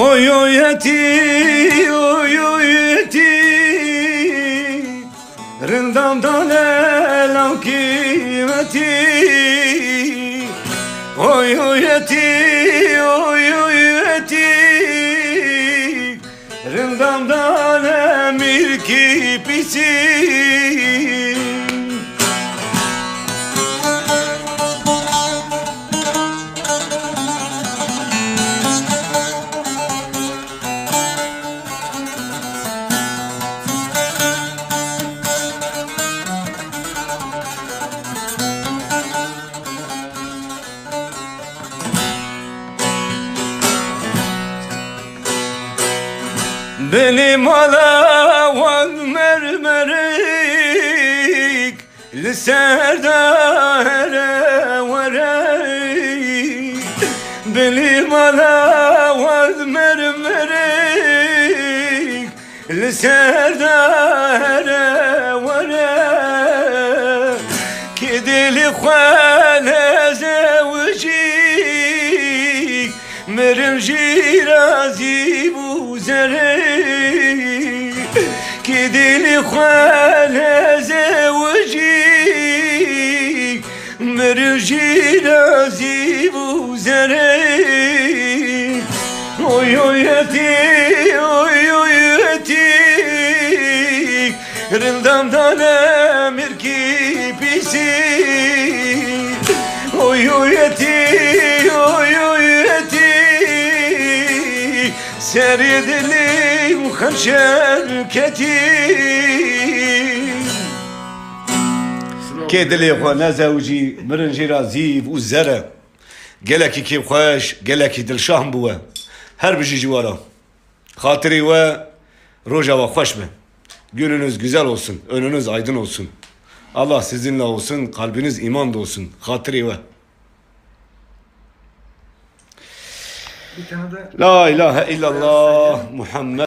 Oy oy eti, oy oy eti, rindamdan elam kıymeti. Oy oy eti, oy oy eti, rindamdan emir kipisi. Benim alavan mermerik Lisserda here verek. Benim alavan mermerik Lisserda here verek. Kidili khale zevcik Merim jirazi bu zerek. كدلي خالة زوجي مرجي نازيب وزري. اوي اويتي اوي اويتي رندم دانا مركي بيسي. اوي اويتي اوي اويتي سرد لي وخنشر كتير. كدلي خوانا زوجي مرنجي رازيب وزرة قالكي كيف خوش قالكي دل شام بوا her bir civara hatırı ve roja ve hoş be. Gününüz güzel olsun, önünüz aydın olsun. Allah sizinle olsun, kalbiniz iman olsun. Hatırı ve La ilahe illallah Muhammed